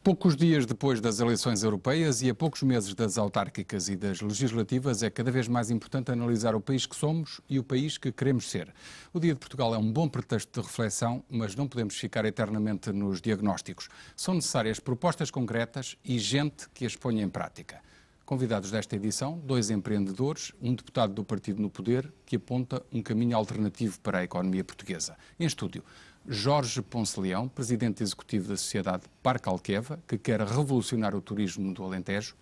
Poucos dias depois das eleições europeias e a poucos meses das autárquicas e das legislativas, é cada vez mais importante analisar o país que somos e o país que queremos ser. O Dia de Portugal é um bom pretexto de reflexão, mas não podemos ficar eternamente nos diagnósticos. São necessárias propostas concretas e gente que as ponha em prática. Convidados desta edição, 2 empreendedores, um deputado do partido no poder, que aponta um caminho alternativo para a economia portuguesa. Em estúdio, Jorge Ponce Leão, presidente executivo da Sociedade Parque Alqueva, que quer revolucionar o turismo do Alentejo.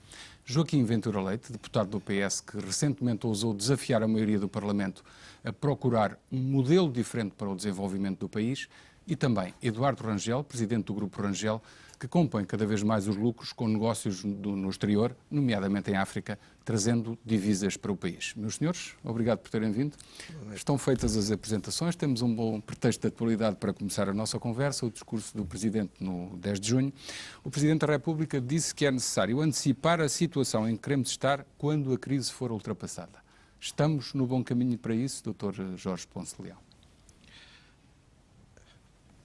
Joaquim Ventura Leite, deputado do PS, que recentemente ousou desafiar a maioria do Parlamento a procurar um modelo diferente para o desenvolvimento do país. E também Eduardo Rangel, presidente do Grupo Rangel, que compõe cada vez mais os lucros com negócios no exterior, nomeadamente em África, trazendo divisas para o país. Meus senhores, obrigado por terem vindo. Estão feitas as apresentações, temos um bom pretexto de atualidade para começar a nossa conversa, o discurso do Presidente no 10 de junho. O Presidente da República disse que é necessário antecipar a situação em que queremos estar quando a crise for ultrapassada. Estamos no bom caminho para isso, Dr. Jorge Ponce Leão?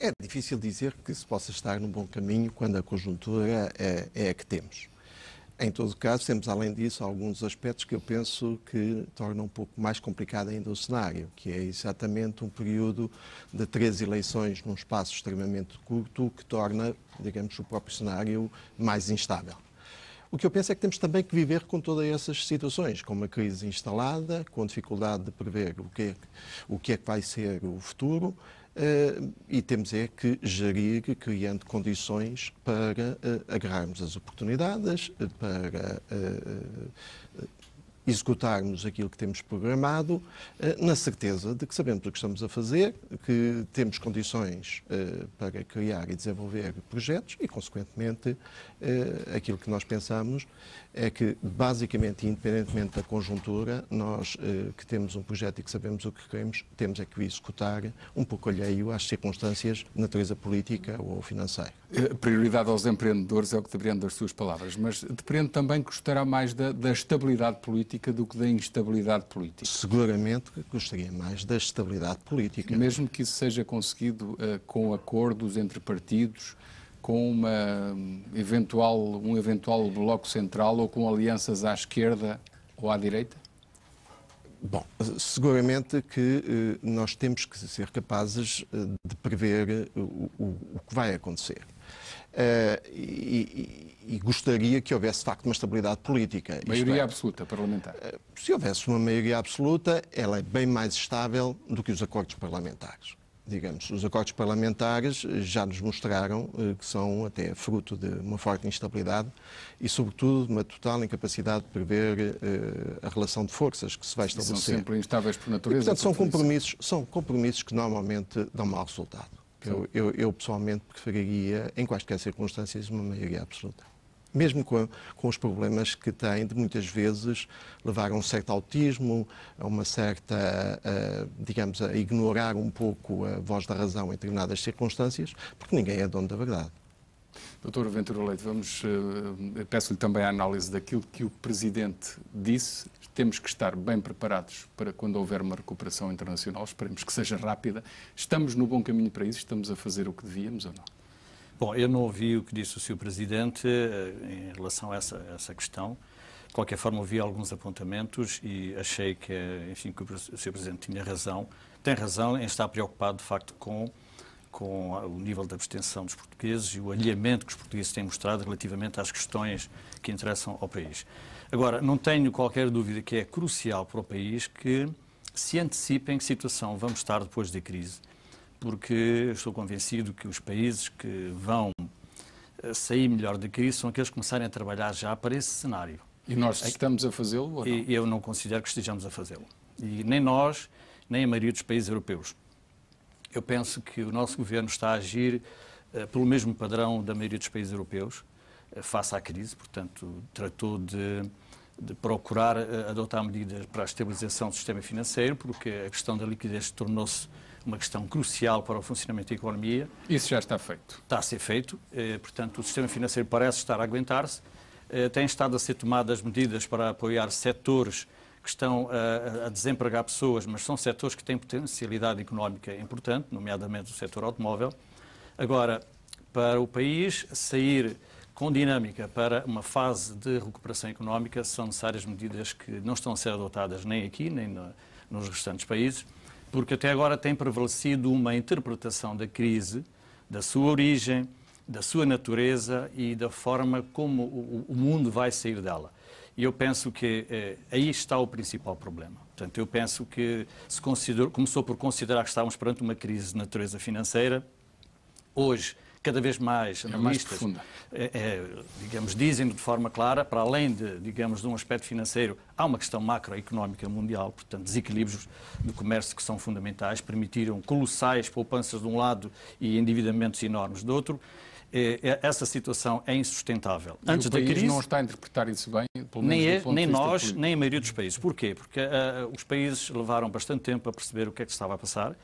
É difícil dizer que se possa estar num bom caminho quando a conjuntura é a que temos. Em todo caso, temos além disso alguns aspectos que eu penso que tornam um pouco mais complicado ainda o cenário, que é exatamente um período de 3 eleições num espaço extremamente curto que torna, digamos, o próprio cenário mais instável. O que eu penso é que temos também que viver com todas essas situações, com uma crise instalada, com a dificuldade de prever o que é que vai ser o futuro, e temos é que gerir, criando condições para agarrarmos as oportunidades, para executarmos aquilo que temos programado, na certeza de que sabemos o que estamos a fazer, que temos condições para criar e desenvolver projetos e, consequentemente, aquilo que nós pensamos é que, basicamente, independentemente da conjuntura, nós que temos um projeto e que sabemos o que queremos, temos é que o executar um pouco alheio às circunstâncias de natureza política ou financeira. Prioridade aos empreendedores é o que depende das suas palavras, mas depende também que gostará mais da estabilidade política do que da instabilidade política. Seguramente que gostaria mais da estabilidade política. Mesmo que isso seja conseguido com acordos entre partidos, com um eventual bloco central ou com alianças à esquerda ou à direita? Bom, seguramente que nós temos que ser capazes de prever o que vai acontecer. E gostaria que houvesse, de facto, uma estabilidade política. Maioria absoluta parlamentar. Se houvesse uma maioria absoluta, ela é bem mais estável do que os acordos parlamentares. Digamos, os acordos parlamentares já nos mostraram que são até fruto de uma forte instabilidade e, sobretudo, de uma total incapacidade de prever a relação de forças que se vai estabelecer. São sempre instáveis por natureza. E, portanto, são compromissos que normalmente dão mau resultado. Eu pessoalmente preferiria, em quaisquer circunstâncias, uma maioria absoluta. Mesmo com os problemas que têm de muitas vezes levar a um certo autismo, a uma certa, digamos, a ignorar um pouco a voz da razão em determinadas circunstâncias, porque ninguém é dono da verdade. Doutor Ventura Leite, peço-lhe também a análise daquilo que o Presidente disse. Temos que estar bem preparados para quando houver uma recuperação internacional, esperemos que seja rápida. Estamos no bom caminho para isso? Estamos a fazer o que devíamos ou não? Bom, eu não ouvi o que disse o Sr. Presidente em relação a essa questão. De qualquer forma, ouvi alguns apontamentos e achei que, enfim, que o Sr. Presidente tinha razão. Tem razão em estar preocupado, de facto, com o nível de abstenção dos portugueses e o alheamento que os portugueses têm mostrado relativamente às questões que interessam ao país. Agora, não tenho qualquer dúvida que é crucial para o país que se antecipe em que situação vamos estar depois da crise, porque estou convencido que os países que vão sair melhor da crise são aqueles que começarem a trabalhar já para esse cenário. E nós estamos a fazê-lo ou não? E eu não considero que estejamos a fazê-lo. E nem nós, nem a maioria dos países europeus. Eu penso que o nosso governo está a agir pelo mesmo padrão da maioria dos países europeus, face à crise, portanto, tratou de procurar adotar medidas para a estabilização do sistema financeiro, porque a questão da liquidez tornou-se uma questão crucial para o funcionamento da economia. Isso já está feito. Está a ser feito, portanto, o sistema financeiro parece estar a aguentar-se. Têm estado a ser tomadas medidas para apoiar setores que estão a desempregar pessoas, mas são setores que têm potencialidade económica importante, nomeadamente o setor automóvel. Agora, para o país sair com dinâmica para uma fase de recuperação económica, são necessárias medidas que não estão a ser adotadas nem aqui, nem nos restantes países, porque até agora tem prevalecido uma interpretação da crise, da sua origem, da sua natureza e da forma como o mundo vai sair dela. E eu penso que aí está o principal problema. Portanto, eu penso que começou por considerar que estávamos perante uma crise de natureza financeira. Hoje, cada vez mais analistas, digamos, dizem de forma clara, para além de um aspecto financeiro, há uma questão macroeconómica mundial, portanto, desequilíbrios do comércio que são fundamentais, permitiram colossais poupanças de um lado e endividamentos enormes do outro. Essa situação é insustentável. Antes da crise não está a interpretar isso bem, pelo menos nem nós, nem a maioria dos países. Porquê? Porque os países levaram bastante tempo a perceber o que é que estava a passar.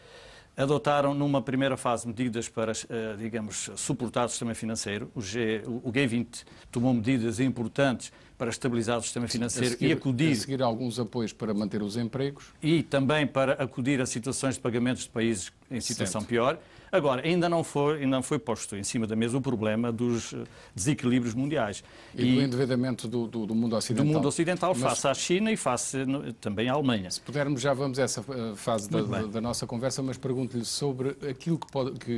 Adotaram numa primeira fase medidas para, digamos, suportar o sistema financeiro. O G20 tomou medidas importantes para estabilizar o sistema financeiro e acudir... A seguir alguns apoios para manter os empregos. E também para acudir a situações de pagamentos de países em situação pior. Agora, ainda não foi posto em cima da mesa o problema dos desequilíbrios mundiais. E do endividamento do mundo ocidental. Do mundo ocidental, face à China e face também à Alemanha. Se pudermos, já vamos a essa fase da nossa conversa, mas pergunto-lhe sobre aquilo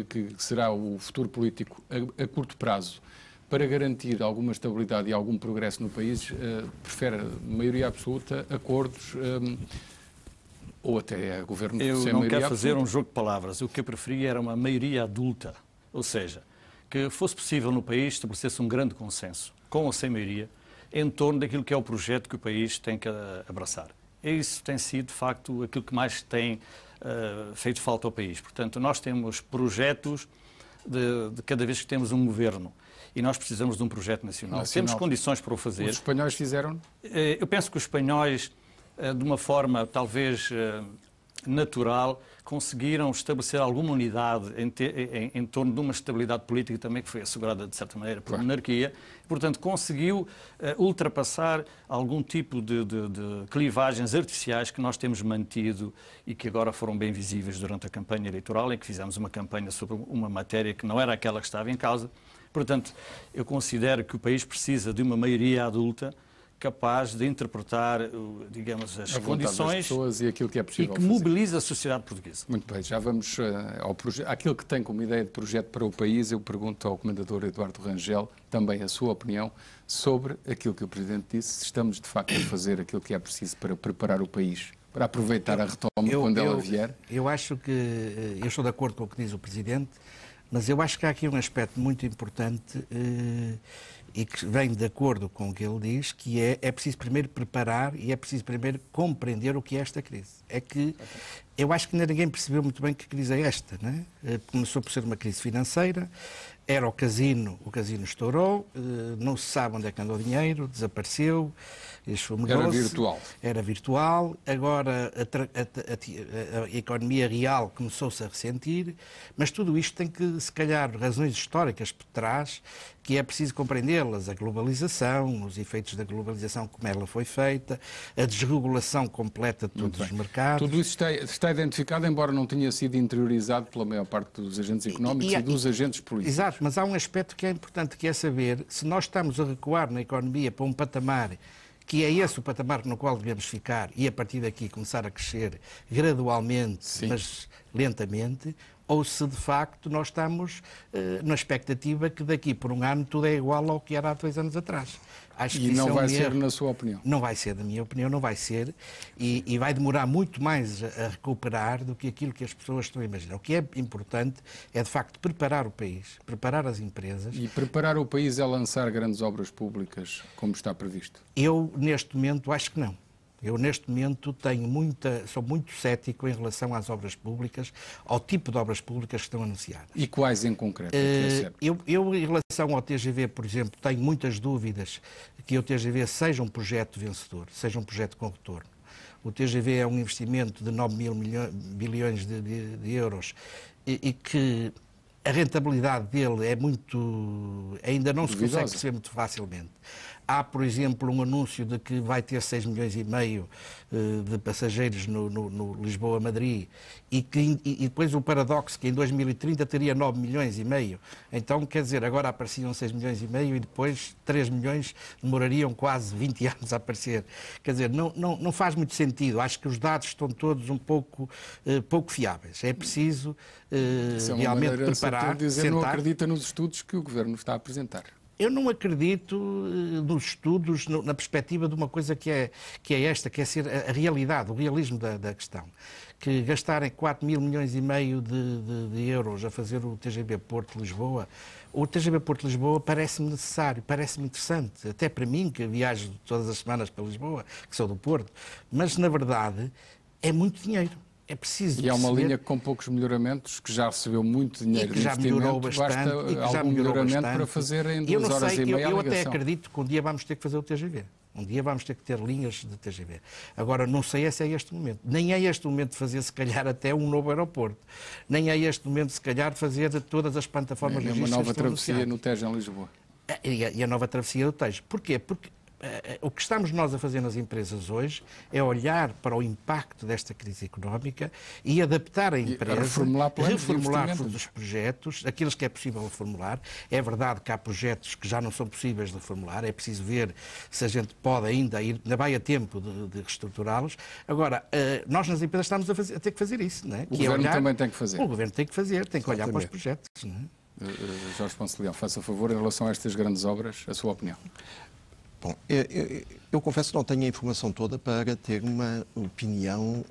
que será o futuro político a curto prazo. Para garantir alguma estabilidade e algum progresso no país, prefere maioria absoluta, acordos... ou até governo sem maioria absoluta. Eu não quero fazer um jogo de palavras. O que eu preferia era uma maioria adulta. Ou seja, que fosse possível no país estabelecer-se um grande consenso, com ou sem maioria, em torno daquilo que é o projeto que o país tem que abraçar. E isso tem sido, de facto, aquilo que mais tem feito falta ao país. Portanto, nós temos projetos de cada vez que temos um governo. E nós precisamos de um projeto nacional. Temos condições para o fazer. Os espanhóis fizeram? Eu penso que os espanhóis, de uma forma talvez natural, conseguiram estabelecer alguma unidade em torno de uma estabilidade política também que foi assegurada, de certa maneira, pela monarquia. Portanto, conseguiu ultrapassar algum tipo de clivagens artificiais que nós temos mantido e que agora foram bem visíveis durante a campanha eleitoral, em que fizemos uma campanha sobre uma matéria que não era aquela que estava em causa. Portanto, eu considero que o país precisa de uma maioria adulta capaz de interpretar, digamos, as condições das pessoas e aquilo que é possível e que mobiliza a sociedade portuguesa. Muito bem, já vamos àquilo que tem como ideia de projeto para o país. Eu pergunto ao Comendador Eduardo Rangel também a sua opinião sobre aquilo que o Presidente disse, se estamos de facto a fazer aquilo que é preciso para preparar o país, para aproveitar a retoma quando ela vier. Eu acho que, eu estou de acordo com o que diz o Presidente, mas eu acho que há aqui um aspecto muito importante e que vem de acordo com o que ele diz, que é preciso primeiro preparar e é preciso primeiro compreender o que é esta crise. É que eu acho que ainda ninguém percebeu muito bem que crise é esta, não é? Começou por ser uma crise financeira, era o casino estourou, não se sabe onde é que andou o dinheiro, desapareceu, Era virtual, agora a economia real começou-se a ressentir, mas tudo isto tem que, se calhar, razões históricas por trás, que é preciso compreendê-las, a globalização, os efeitos da globalização, como ela foi feita, a desregulação completa de todos os mercados. Tudo isso está identificado, embora não tenha sido interiorizado pela maior parte dos agentes económicos e dos agentes políticos. Exato, mas há um aspecto que é importante, que é saber se nós estamos a recuar na economia para um patamar que é esse o patamar no qual devemos ficar e a partir daqui começar a crescer gradualmente, sim, mas lentamente, ou se de facto nós estamos na expectativa que daqui por um ano tudo é igual ao que era há 2 anos atrás. Acho que não vai ser, na sua opinião? Não vai ser, na minha opinião, não vai ser. E vai demorar muito mais a recuperar do que aquilo que as pessoas estão a imaginar. O que é importante é, de facto, preparar o país, preparar as empresas. E preparar o país é lançar grandes obras públicas, como está previsto? Eu, neste momento, acho que não. Eu, neste momento, sou muito cético em relação às obras públicas, ao tipo de obras públicas que estão anunciadas. E quais em concreto? Eu, em relação ao TGV, por exemplo, tenho muitas dúvidas que o TGV seja um projeto vencedor, seja um projeto com retorno. O TGV é um investimento de 9 mil bilhões de euros e que a rentabilidade dele é ainda não se consegue perceber muito facilmente. Há, por exemplo, um anúncio de que vai ter 6 milhões e meio de passageiros no Lisboa-Madrid e depois o paradoxo que em 2030 teria 9 milhões e meio. Então, quer dizer, agora apareciam 6 milhões e meio e depois 3 milhões demorariam quase 20 anos a aparecer. Quer dizer, não faz muito sentido. Acho que os dados estão todos um pouco fiáveis. É preciso realmente preparar, dizer, não acredita nos estudos que o Governo está a apresentar. Eu não acredito nos estudos, na perspectiva de uma coisa que é ser a realidade, o realismo da questão. Que gastarem 4 mil milhões e meio de euros a fazer o TGV Porto-Lisboa, o TGV Porto-Lisboa parece-me necessário, parece-me interessante, até para mim, que viajo todas as semanas para Lisboa, que sou do Porto, mas na verdade é muito dinheiro. É preciso e é uma linha com poucos melhoramentos, que já recebeu muito dinheiro de investimento. Melhorou bastante, basta e que já algum melhorou melhoramento bastante. Para fazer em 2 horas e meia eu até acredito que um dia vamos ter que fazer o TGV. Um dia vamos ter que ter linhas de TGV. Agora, não sei se é este momento. Nem é este momento de fazer, se calhar, até um novo aeroporto. Nem é este momento, se calhar, de fazer todas as plataformas logísticas. Uma nova travessia no Tejo, em Lisboa. E a nova travessia do Tejo. Porquê? Porque o que estamos nós a fazer nas empresas hoje é olhar para o impacto desta crise económica e adaptar a empresa, reformular os projetos, aqueles que é possível reformular. É verdade que há projetos que já não são possíveis de reformular, é preciso ver se a gente pode ainda vai a tempo de reestruturá-los. Agora, nós nas empresas estamos a ter que fazer isso, não é? O Governo também tem que fazer. O Governo tem que fazer, tem que olhar para os projetos, não é? Jorge Ponce de Leão, faça favor, em relação a estas grandes obras, a sua opinião. Bom, eu confesso que não tenho a informação toda para ter uma opinião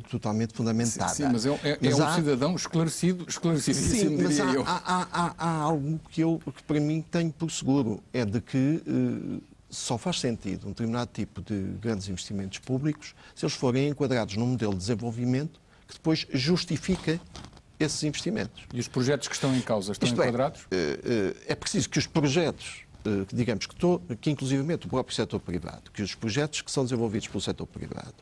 totalmente fundamentada. Sim, mas é um cidadão esclarecidíssimo, mas diria eu. Há algo que para mim tenho por seguro, é de que só faz sentido um determinado tipo de grandes investimentos públicos se eles forem enquadrados num modelo de desenvolvimento que depois justifica esses investimentos. E os projetos que estão em causa estão enquadrados? É preciso que os projetos, digamos, que inclusivamente o próprio setor privado, que os projetos que são desenvolvidos pelo setor privado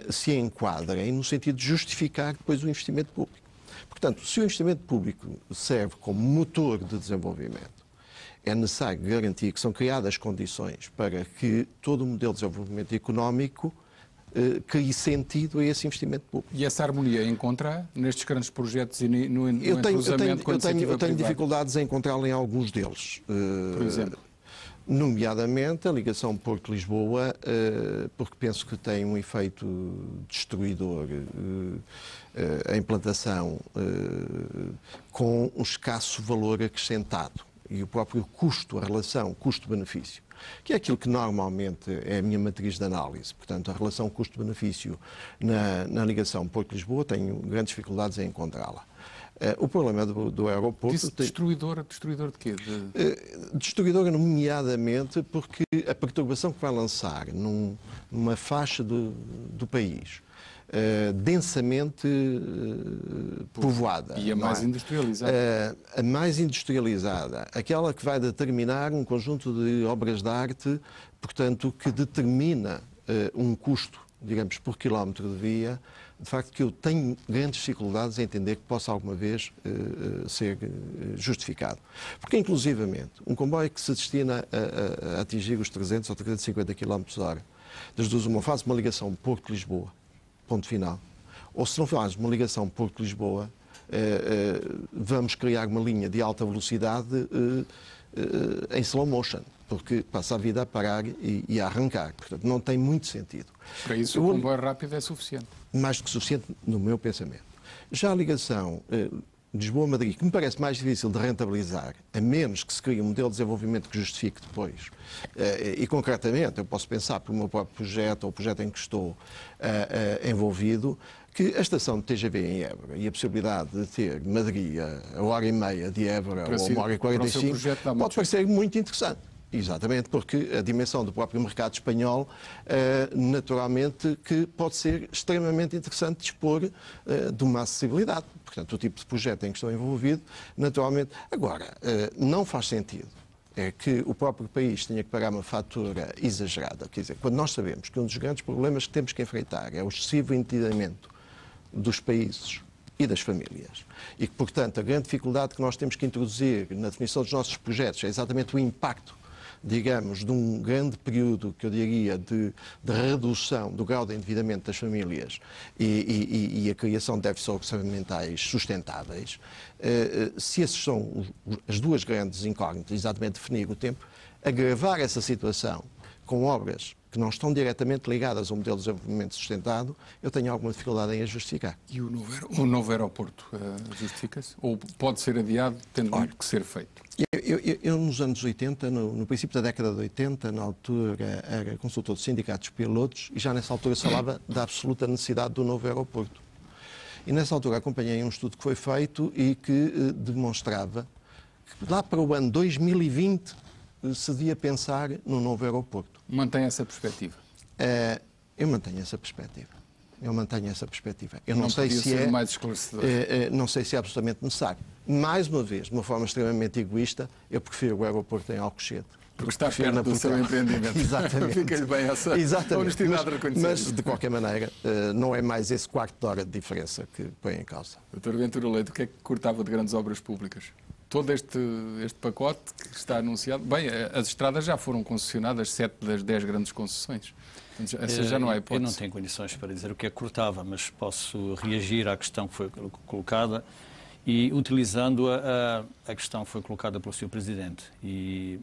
se enquadrem no sentido de justificar depois o investimento público. Portanto, se o investimento público serve como motor de desenvolvimento, é necessário garantir que são criadas condições para que todo o modelo de desenvolvimento económico crie sentido a esse investimento público. E essa harmonia encontra nestes grandes projetos e no entrosamento com a iniciativa privada? Eu tenho dificuldades em encontrá-la em alguns deles. Por exemplo? Nomeadamente a ligação Porto-Lisboa, porque penso que tem um efeito destruidor a implantação com um escasso valor acrescentado e o próprio custo, a relação custo-benefício, que é aquilo que normalmente é a minha matriz de análise. Portanto, a relação custo-benefício na ligação Porto-Lisboa tenho grandes dificuldades em encontrá-la. O problema do aeroporto... Disse destruidor de quê? Destruidora, nomeadamente, porque a perturbação que vai lançar numa faixa do país densamente povoada. E a mais industrializada. A mais industrializada. Aquela que vai determinar um conjunto de obras de arte, portanto, que determina um custo, digamos, por quilómetro de via, de facto que eu tenho grandes dificuldades em entender que possa alguma vez ser justificado. Porque, inclusivamente, um comboio que se destina a atingir os 300 ou 350 km/h, das duas uma, faz uma ligação Porto-Lisboa, ponto final. Ou se não faz uma ligação Porto-Lisboa, vamos criar uma linha de alta velocidade em slow motion, porque passa a vida a parar e a arrancar. Portanto, não tem muito sentido. Para isso, o comboio rápido é suficiente. Mais do que suficiente, no meu pensamento. Já a ligação Lisboa-Madrid, que me parece mais difícil de rentabilizar, a menos que se crie um modelo de desenvolvimento que justifique depois. E, concretamente, eu posso pensar pelo meu próprio projeto, ou o projeto em que estou envolvido, que a estação de TGV em Évora e a possibilidade de ter Madrid a hora e meia de Évora ou uma hora e 45 pode parecer muito interessante. Exatamente, porque a dimensão do próprio mercado espanhol, naturalmente, que pode ser extremamente interessante dispor de uma acessibilidade. Portanto, o tipo de projeto em que estou envolvido, naturalmente. Agora, não faz sentido é que o próprio país tenha que pagar uma fatura exagerada. Quer dizer, quando nós sabemos que um dos grandes problemas que temos que enfrentar é o excessivo endividamento dos países e das famílias. E que, portanto, a grande dificuldade que nós temos que introduzir na definição dos nossos projetos é exatamente o impacto digamos, de um grande período, que eu diria, de redução do grau de endividamento das famílias e a criação de déficits orçamentais sustentáveis, se essas são as duas grandes incógnitas, exatamente definir o tempo, agravar essa situação com obras que não estão diretamente ligadas ao modelo de desenvolvimento sustentado, eu tenho alguma dificuldade em as justificar. E o novo aeroporto justifica-se? Ou pode ser adiado, tendo que ser feito? Eu nos anos 80, no princípio da década de 80, na altura era consultor de sindicatos pilotos e já nessa altura se falava da absoluta necessidade do novo aeroporto. E nessa altura acompanhei um estudo que foi feito e que demonstrava que lá para o ano 2020 se devia pensar no novo aeroporto. Mantém essa perspectiva? Eu mantenho essa perspectiva. Eu não sei se é mais esclarecedor. Não sei se é absolutamente necessário. Mais uma vez, de uma forma extremamente egoísta, eu prefiro o aeroporto em Alcochete. Porque está perto do seu empreendimento. Exatamente. Fica-lhe bem essa honestidade reconhecida. Mas, de qualquer maneira, não é mais esse quarto de hora de diferença que põe em causa. Dr. Ventura Leite, o que é que cortava de grandes obras públicas? Todo este pacote que está anunciado... Bem, as estradas já foram concessionadas, 7 das 10 grandes concessões. Essa já não é hipótese. Eu não tenho condições para dizer o que é que cortava, mas posso reagir à questão que foi colocada e utilizando a questão que foi colocada pelo Sr. Presidente e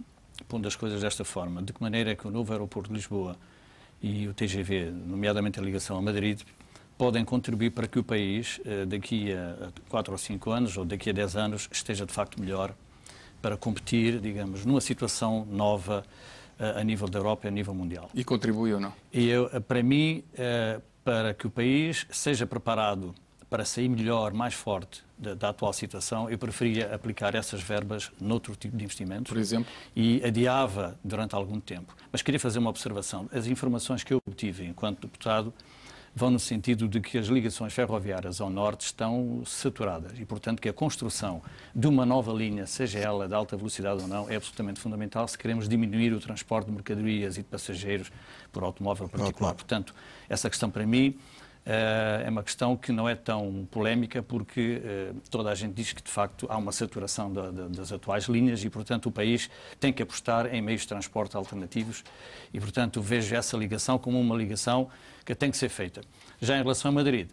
pondo as coisas desta forma. De que maneira é que o novo aeroporto de Lisboa e o TGV, nomeadamente a ligação a Madrid, podem contribuir para que o país, daqui a 4 ou 5 anos, ou daqui a 10 anos, esteja de facto melhor para competir, digamos, numa situação nova a nível da Europa e a nível mundial. E contribui ou não? E para mim, para que o país seja preparado para sair melhor, mais forte da atual situação, eu preferia aplicar essas verbas noutro tipo de investimentos. Por exemplo? E adiava durante algum tempo. Mas queria fazer uma observação. As informações que eu obtive enquanto deputado vão no sentido de que as ligações ferroviárias ao norte estão saturadas e, portanto, que a construção de uma nova linha, seja ela de alta velocidade ou não, é absolutamente fundamental se queremos diminuir o transporte de mercadorias e de passageiros por automóvel particular. Portanto, essa questão para mim é uma questão que não é tão polémica porque toda a gente diz que, de facto, há uma saturação das atuais linhas e, portanto, o país tem que apostar em meios de transporte alternativos e, portanto, vejo essa ligação como uma ligação que tem que ser feita. Já em relação a Madrid,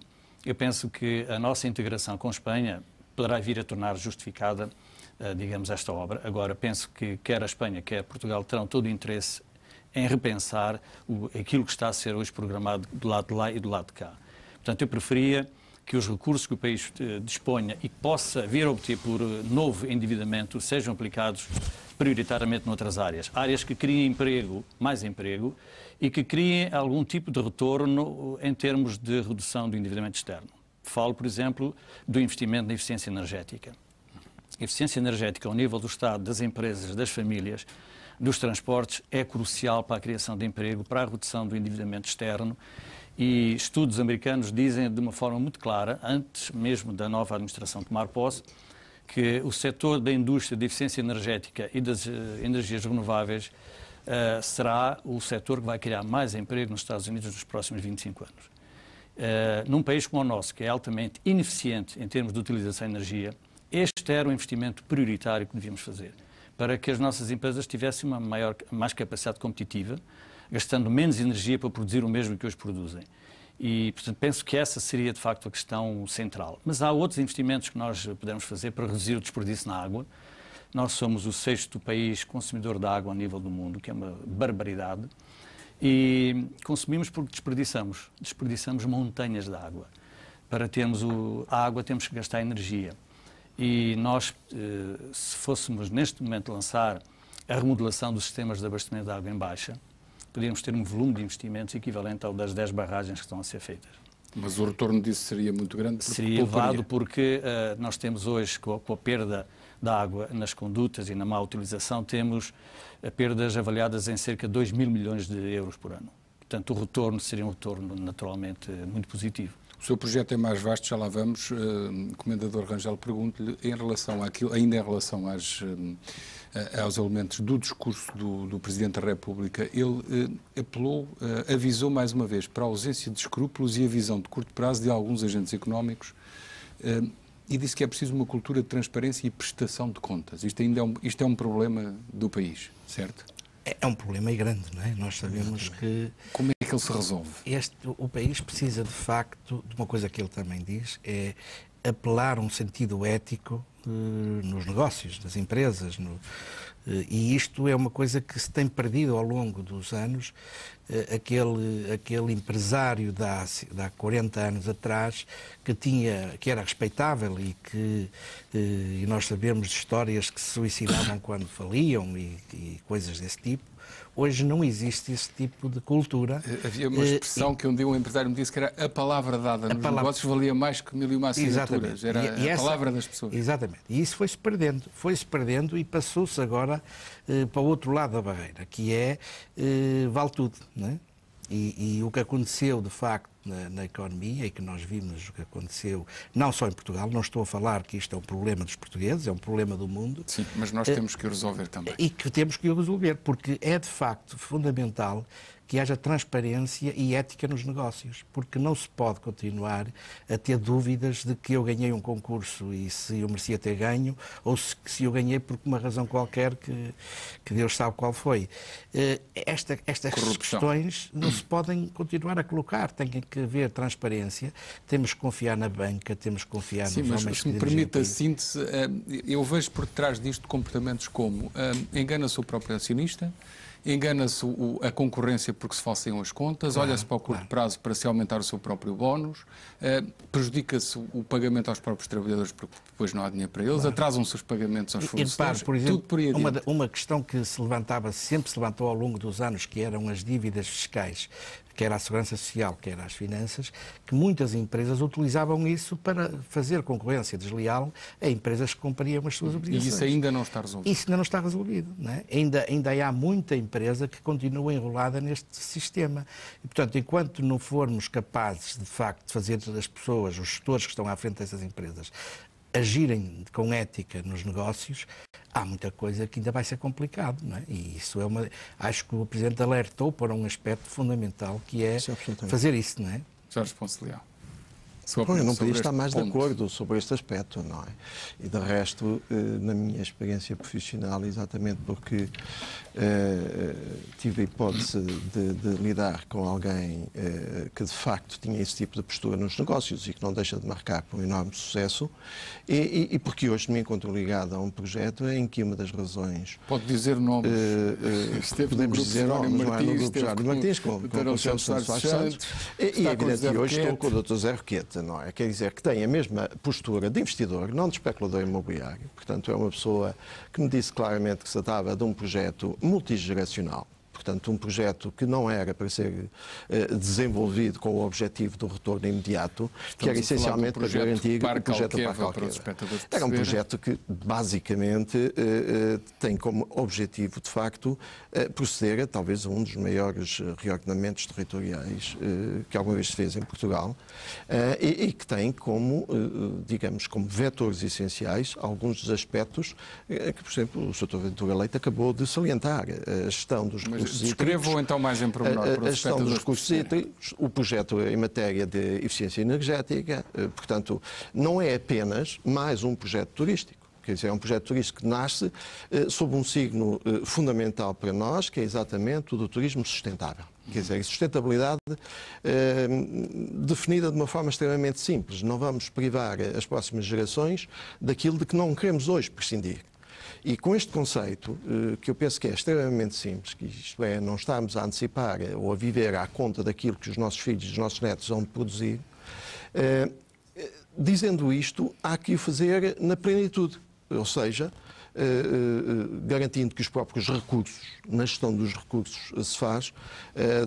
eu penso que a nossa integração com a Espanha poderá vir a tornar justificada, digamos, esta obra. Agora, penso que quer a Espanha, quer Portugal terão todo o interesse em repensar aquilo que está a ser hoje programado do lado de lá e do lado de cá. Portanto, eu preferia que os recursos que o país disponha e que possa vir a obter por novo endividamento sejam aplicados prioritariamente noutras áreas. Áreas que criem emprego, mais emprego, e que criem algum tipo de retorno em termos de redução do endividamento externo. Falo, por exemplo, do investimento na eficiência energética. A eficiência energética ao nível do Estado, das empresas, das famílias, dos transportes, é crucial para a criação de emprego, para a redução do endividamento externo. E estudos americanos dizem de uma forma muito clara, antes mesmo da nova administração tomar posse, que o setor da indústria de eficiência energética e das energias renováveis será o setor que vai criar mais emprego nos Estados Unidos nos próximos 25 anos. Num país como o nosso, que é altamente ineficiente em termos de utilização de energia, este era o investimento prioritário que devíamos fazer, para que as nossas empresas tivessem mais capacidade competitiva, gastando menos energia para produzir o mesmo que hoje produzem. E, portanto, penso que essa seria, de facto, a questão central. Mas há outros investimentos que nós podemos fazer para reduzir o desperdício na água. Nós somos o 6º país consumidor de água a nível do mundo, que é uma barbaridade. E consumimos porque desperdiçamos. Desperdiçamos montanhas de água. Para termos a água, temos que gastar energia. E nós, se fôssemos, neste momento, lançar a remodelação dos sistemas de abastecimento de água em baixa, podíamos ter um volume de investimentos equivalente ao das 10 barragens que estão a ser feitas. Mas o retorno disso seria muito grande? Seria elevado porque nós temos hoje, com a perda da água nas condutas e na má utilização, temos perdas avaliadas em cerca de 2 mil milhões de euros por ano. Portanto, o retorno seria um retorno naturalmente muito positivo. O seu projeto é mais vasto, já lá vamos. Comendador Rangel, pergunto-lhe, em relação àquilo, ainda em relação aos elementos do discurso do Presidente da República, ele avisou mais uma vez para a ausência de escrúpulos e a visão de curto prazo de alguns agentes económicos e disse que é preciso uma cultura de transparência e prestação de contas. Isto é um problema do país, certo? É um problema grande, não é? Nós sabemos que... Como é que ele se resolve? O país precisa, de facto, de uma coisa que ele também diz, é apelar a um sentido ético nos negócios, nas empresas. E isto é uma coisa que se tem perdido ao longo dos anos. Aquele empresário de há 40 anos atrás que era respeitável e nós sabemos de histórias que se suicidavam quando faliam e coisas desse tipo. Hoje não existe esse tipo de cultura. Havia uma expressão que um dia um empresário me disse que era a palavra dada nos negócios valia mais que 1001 assinaturas. Era a palavra das pessoas. Exatamente. E isso foi-se perdendo e passou-se agora para o outro lado da barreira, que vale tudo, não é? E o que aconteceu, de facto, na economia, e que nós vimos o que aconteceu, não só em Portugal, não estou a falar que isto é um problema dos portugueses, é um problema do mundo. Sim, mas nós temos que o resolver também. E que temos que o resolver, porque é, de facto, fundamental que haja transparência e ética nos negócios, porque não se pode continuar a ter dúvidas de que eu ganhei um concurso e se eu merecia ter ganho, ou se eu ganhei por uma razão qualquer que Deus sabe qual foi. Estas questões não se podem continuar a colocar, tem que haver transparência, temos que confiar na banca, temos que confiar nos homens que dirigem. Sim, mas se me permite a síntese, eu vejo por detrás disto comportamentos como engana-se o próprio acionista, engana-se a concorrência porque se falseiam as contas, olha-se para o curto prazo para se aumentar o seu próprio bónus, prejudica-se o pagamento aos próprios trabalhadores porque depois não há dinheiro para eles, atrasam-se os pagamentos aos fornecedores, por exemplo, tudo por aí adiante. Uma questão que sempre se levantou ao longo dos anos, que eram as dívidas fiscais, quer à Segurança Social, quer às finanças, que muitas empresas utilizavam isso para fazer concorrência desleal a empresas que cumpriam as suas obrigações. E isso ainda não está resolvido. Isso ainda não está resolvido, não é? Ainda há muita empresa que continua enrolada neste sistema. E, portanto, enquanto não formos capazes, de facto, de fazer as pessoas, os gestores que estão à frente dessas empresas, agirem com ética nos negócios, há muita coisa que ainda vai ser complicado, não é? E isso acho que o Presidente alertou para um aspecto fundamental, que é fazer isso, não é? Jorge Ponce Leal. Eu não podia estar mais de acordo sobre este aspecto, não é? E de resto, na minha experiência profissional, exatamente porque tive a hipótese de lidar com alguém que de facto tinha esse tipo de postura nos negócios e que não deixa de marcar por um enorme sucesso, e porque hoje me encontro ligado a um projeto em que uma das razões... Pode dizer nomes. Podemos dizer nomes, não é? No grupo Jerónimo Martins, com o Celso Santos. E é evidente que hoje estou com o Dr. Zé Roquete. Não é? Quer dizer que tem a mesma postura de investidor, não de especulador imobiliário. Portanto, é uma pessoa que me disse claramente que se tratava de um projeto multigeracional. Portanto, um projeto que não era para ser desenvolvido com o objetivo do retorno imediato, que era essencialmente para garantir o projeto do Parque Alqueva. Era um projeto que, basicamente, tem como objetivo, de facto, proceder a talvez um dos maiores reordenamentos territoriais que alguma vez se fez em Portugal e que tem como, digamos, como vetores essenciais alguns dos aspectos que, por exemplo, o Sr. Ventura Leite acabou de salientar. A gestão dos recursos descrevam então mais em pormenor para a gestão dos recursos hídricos, o projeto em matéria de eficiência energética, portanto, não é apenas mais um projeto turístico. Quer dizer, é um projeto turístico que nasce sob um signo fundamental para nós, que é exatamente o do turismo sustentável. Quer dizer, a sustentabilidade definida de uma forma extremamente simples. Não vamos privar as próximas gerações daquilo de que não queremos hoje prescindir. E com este conceito, que eu penso que é extremamente simples, que isto é, não estarmos a antecipar ou a viver à conta daquilo que os nossos filhos e os nossos netos vão produzir, dizendo isto, há que o fazer na plenitude, ou seja, garantindo que os próprios recursos, na gestão dos recursos, se faz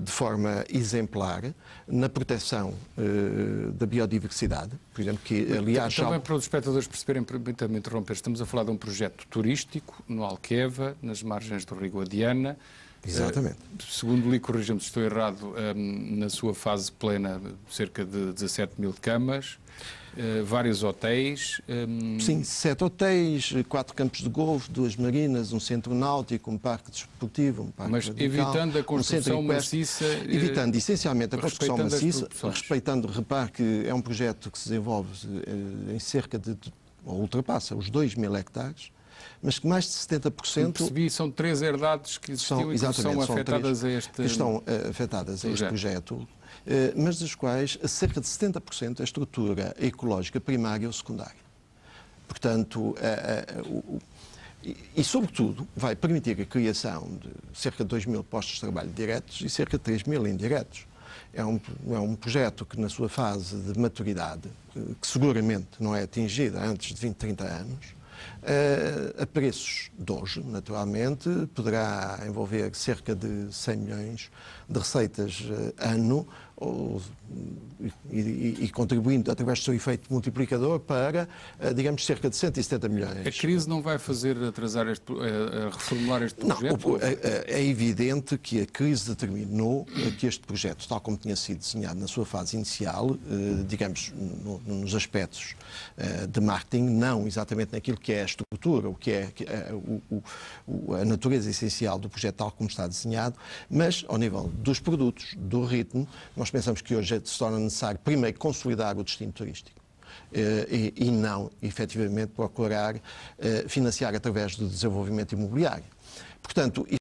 de forma exemplar, na proteção da biodiversidade, por exemplo, que aliás... Também para os espectadores perceberem, permita-me interromper, estamos a falar de um projeto turístico no Alqueva, nas margens do Rio Guadiana. Exatamente. Segundo li, corrija-me se estou errado, na sua fase plena, cerca de 17 mil camas, vários hotéis. Sim, 7 hotéis, 4 campos de golfe, 2 marinas, um centro náutico, um parque desportivo, um parque mas radical, evitando a construção maciça. Evitando essencialmente a construção maciça, respeitando, repare que é um projeto que se desenvolve em cerca de, ou ultrapassa os 2.000 hectares, mas que mais de 70%... Percebi, são 3 herdades que existiam e que são afetadas a este... que estão afetadas a este projeto, mas dos quais cerca de 70% é estrutura ecológica primária ou secundária. Portanto, e, sobretudo, vai permitir a criação de cerca de 2.000 postos de trabalho diretos e cerca de 3.000 indiretos. É um projeto que, na sua fase de maturidade, que seguramente não é atingida antes de 20, 30 anos, a preços de hoje, naturalmente, poderá envolver cerca de 100 milhões de receitas ano e contribuindo através do seu efeito multiplicador para, digamos, cerca de 170 milhões. A crise não vai fazer atrasar reformular este projeto? Não, é evidente que a crise determinou que este projeto, tal como tinha sido desenhado na sua fase inicial, digamos, nos aspectos de marketing, não exatamente naquilo que é a estrutura, o que é a natureza essencial do projeto tal como está desenhado, mas ao nível dos produtos, do ritmo, nós pensamos que hoje se torna necessário primeiro consolidar o destino turístico e não, efetivamente, procurar financiar através do desenvolvimento imobiliário. Portanto,